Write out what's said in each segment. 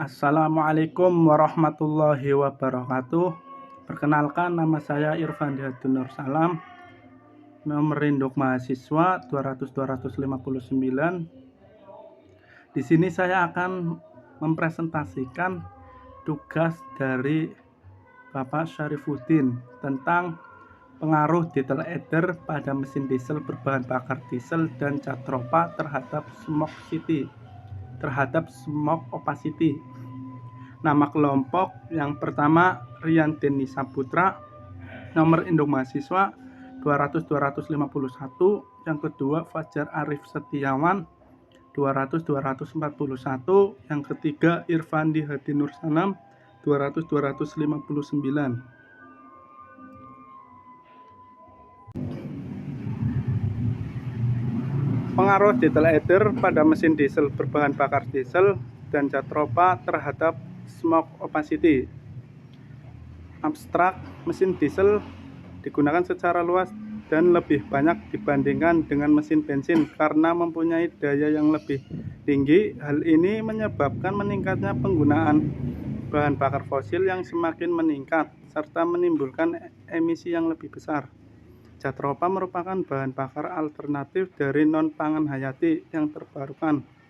Assalamualaikum warahmatullahi wabarakatuh. Perkenalkan, nama saya Irfan Dihadun Nur Salam, nomor induk mahasiswa 200-259. Di sini saya akan mempresentasikan tugas dari Bapak Syarifuddin tentang pengaruh detail ether pada mesin diesel berbahan bakar diesel dan cat tropa terhadap smoke opacity. Nama kelompok yang pertama Rian Deni Saputra, nomor induk mahasiswa 200-251. Yang kedua Fajar Arif Setiawan 200-241. Yang ketiga Irfan Dihadun Nur Salam 200-259. Pengaruh detail ether pada mesin diesel berbahan bakar diesel dan cat tropa terhadap smoke opacity. Abstrak, mesin diesel digunakan secara luas dan lebih banyak dibandingkan dengan mesin bensin karena mempunyai daya yang lebih tinggi. Hal ini menyebabkan meningkatnya penggunaan bahan bakar fosil yang semakin meningkat serta menimbulkan emisi yang lebih besar. Cat tropa merupakan bahan bakar alternatif dari non-pangan hayati yang terbarukan.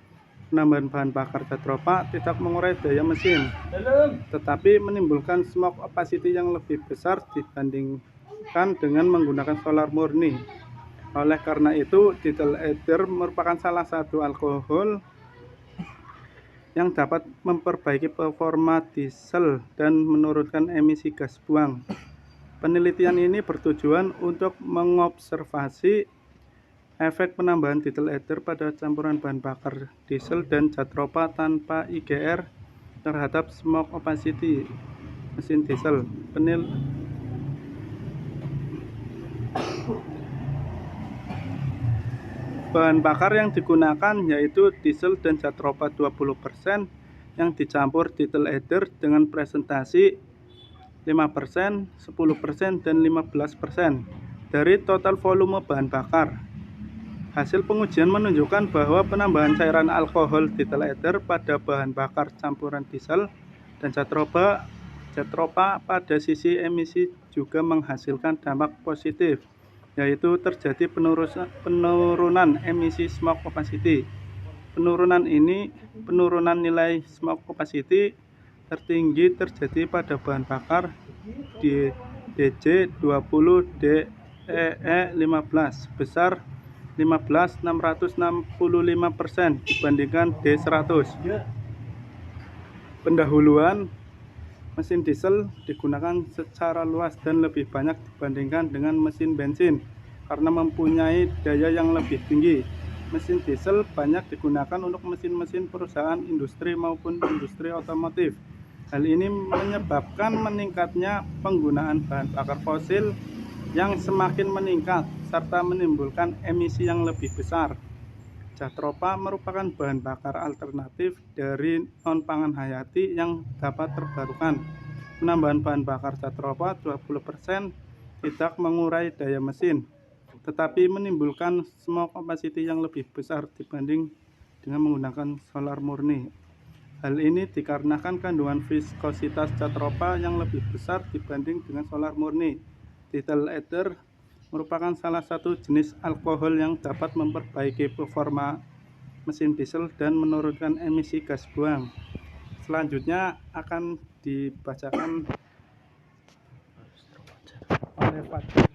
Penambahan bahan bakar cat tropa tidak mengurai daya mesin, tetapi menimbulkan smoke opacity yang lebih besar dibandingkan dengan menggunakan solar murni. Oleh karena itu, detail ether merupakan salah satu alkohol yang dapat memperbaiki performa diesel dan menurunkan emisi gas buang. Penelitian ini bertujuan untuk mengobservasi efek penambahan detail ether pada campuran bahan bakar diesel dan cat tropa tanpa IGR terhadap smoke opacity mesin diesel. Bahan bakar yang digunakan yaitu diesel dan cat tropa 20% yang dicampur detail ether dengan presentasi 5%, 10%, dan 15% dari total volume bahan bakar. Hasil pengujian menunjukkan bahwa penambahan cairan alkohol detail ether pada bahan bakar campuran diesel dan cat tropa pada sisi emisi juga menghasilkan dampak positif, yaitu terjadi penurunan emisi smoke opacity. Penurunan nilai smoke opacity tertinggi terjadi pada bahan bakar di DJ20 DEE15 sebesar 15.665% dibandingkan D100. Pendahuluan mesin diesel digunakan secara luas dan lebih banyak dibandingkan dengan mesin bensin karena mempunyai daya yang lebih tinggi. Mesin diesel banyak digunakan untuk mesin-mesin perusahaan industri maupun industri otomotif. Hal ini menyebabkan meningkatnya penggunaan bahan bakar fosil yang semakin meningkat serta menimbulkan emisi yang lebih besar. Cat tropa merupakan bahan bakar alternatif dari non-pangan hayati yang dapat terbarukan. Penambahan bahan bakar cat tropa 20% tidak mengurai daya mesin, tetapi menimbulkan smoke opacity yang lebih besar dibanding dengan menggunakan solar murni. Hal ini dikarenakan kandungan viskositas cat tropa yang lebih besar dibanding dengan solar murni. Detail ether merupakan salah satu jenis alkohol yang dapat memperbaiki performa mesin diesel dan menurunkan emisi gas buang. Selanjutnya akan dibacakan oleh Fajar.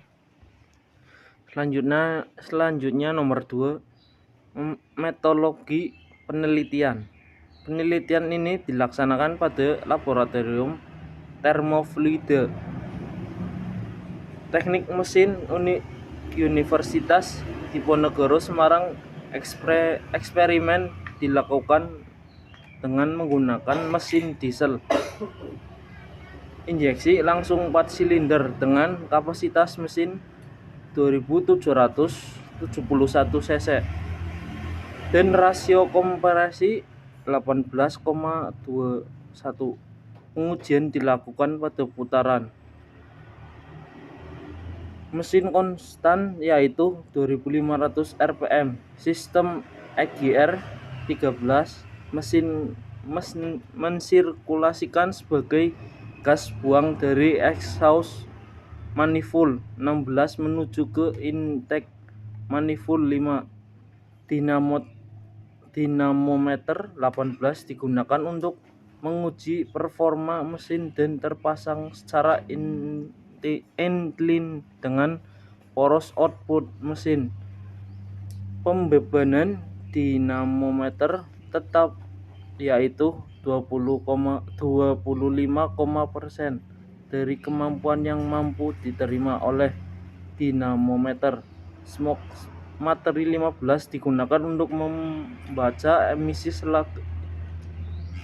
Selanjutnya nomor 2, metodologi penelitian. Penelitian ini dilaksanakan pada laboratorium termofluida Teknik Mesin Universitas Diponegoro Semarang. Eksperimen dilakukan dengan menggunakan mesin diesel injeksi langsung 4 silinder dengan kapasitas mesin 2771 cc dan rasio kompresi 18,21. Pengujian dilakukan pada putaran mesin konstan yaitu 2500 rpm, sistem EGR 13, mesin mensirkulasikan sebagai gas buang dari exhaust manifold 16 menuju ke intake manifold 5. Dinamometer 18 digunakan untuk menguji performa mesin dan terpasang secara inline dengan poros output mesin. Pembebanan dinamometer tetap yaitu 25% dari kemampuan yang mampu diterima oleh dinamometer. Smoke materi 15 digunakan untuk membaca emisi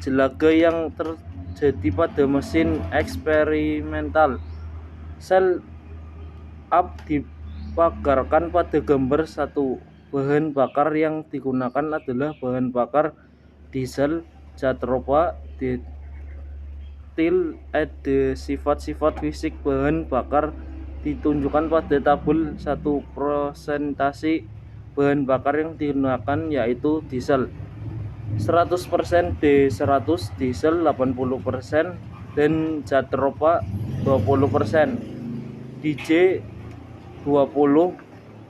jelaga yang terjadi pada mesin eksperimental. Sel up dipagarkan pada gambar 1. Bahan bakar yang digunakan adalah bahan bakar diesel. Jatropha detail ada sifat-sifat fisik bahan bakar ditunjukkan pada tabel 1. Presentasi bahan bakar yang digunakan yaitu diesel 100%, D100 diesel 80%, dan Jatropha 20%. DJ20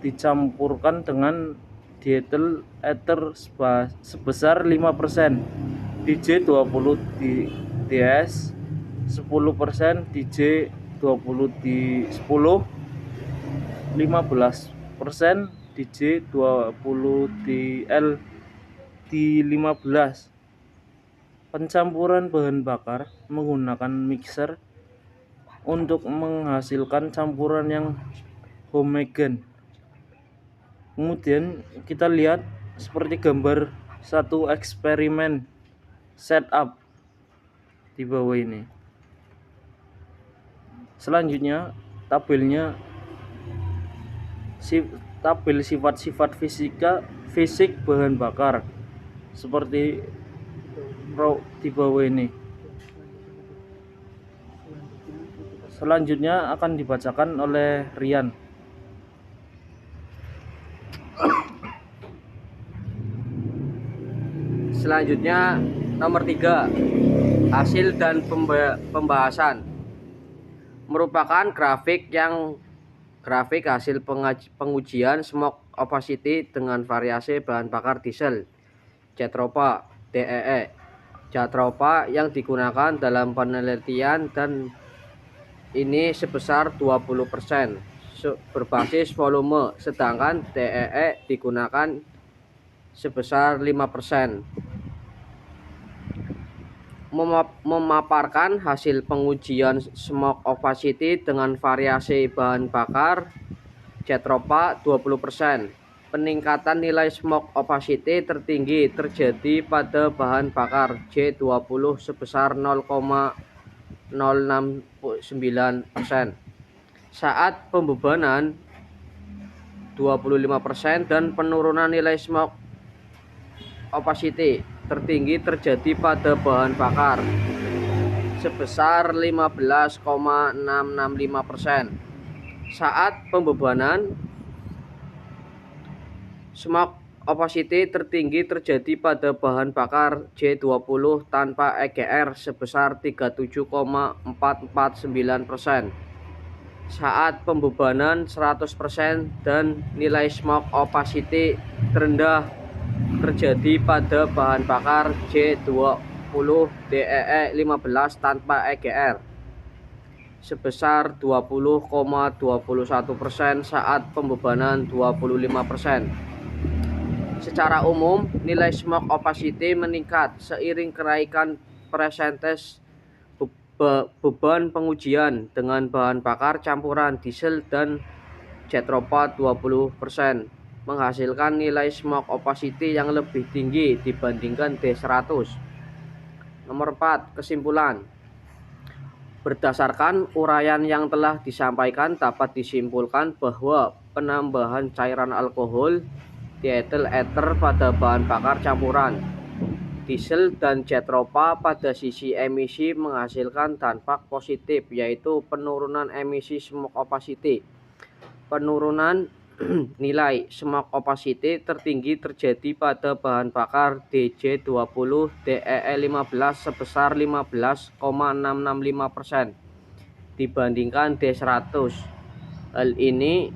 dicampurkan dengan dietil ether sebesar 5%. DJ20 di DS 10%, DJ20 di 10 15%, DJ20 di L di 15. Pencampuran bahan bakar menggunakan mixer untuk menghasilkan campuran yang homogen. Kemudian kita lihat seperti gambar 1 eksperimen setup di bawah ini. Selanjutnya tabelnya tabel sifat-sifat fisik bahan bakar seperti di bawah ini. Selanjutnya akan dibacakan oleh Rian. Selanjutnya nomor 3, hasil dan pembahasan merupakan grafik hasil pengujian smoke opacity dengan variasi bahan bakar diesel Jatropha DEE. Jatropha yang digunakan dalam penelitian dan ini sebesar 20% berbasis volume, sedangkan DEE digunakan sebesar 5%. Memaparkan hasil pengujian smoke opacity dengan variasi bahan bakar Jatropha 20%. Peningkatan nilai smoke opacity tertinggi terjadi pada bahan bakar J20 sebesar 0,069% saat pembebanan 25%, dan penurunan nilai smoke opacity tertinggi terjadi pada bahan bakar sebesar 15,665% saat pembebanan. Smoke opacity tertinggi terjadi pada bahan bakar J20 tanpa EGR sebesar 37,449% saat pembebanan 100%, dan nilai smoke opacity terendah terjadi pada bahan bakar J20 DEE 15 tanpa EGR sebesar 20,21% saat pembebanan 25%. Secara umum, nilai smoke opacity meningkat seiring kenaikan persentase beban pengujian dengan bahan bakar campuran diesel dan Jatropha 20%, menghasilkan nilai smoke opacity yang lebih tinggi dibandingkan D100. Nomor 4, kesimpulan. Berdasarkan uraian yang telah disampaikan, dapat disimpulkan bahwa penambahan cairan alkohol dietil ether pada bahan bakar campuran diesel dan Jatropha pada sisi emisi menghasilkan dampak positif, yaitu penurunan emisi smoke opacity, penurunan nilai smoke opacity tertinggi terjadi pada bahan bakar DJ20 DEE15 sebesar 15,665% dibandingkan D100. Hal ini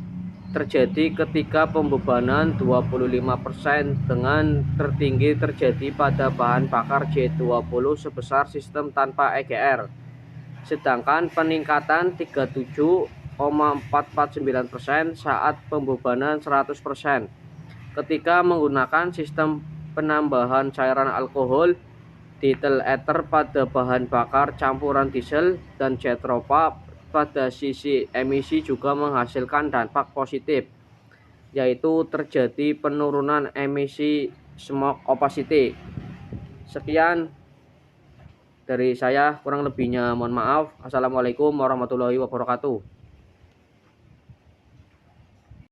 terjadi ketika pembebanan 25% dengan tertinggi terjadi pada bahan bakar J20 sebesar sistem tanpa EGR. Sedangkan peningkatan 37,449% saat pembebanan 100% ketika menggunakan sistem penambahan cairan alkohol detail ether pada bahan bakar campuran diesel dan jetropa. Pada sisi emisi juga menghasilkan dampak positif, yaitu terjadi penurunan emisi smoke opacity. Sekian dari saya, kurang lebihnya mohon maaf. Assalamualaikum warahmatullahi wabarakatuh.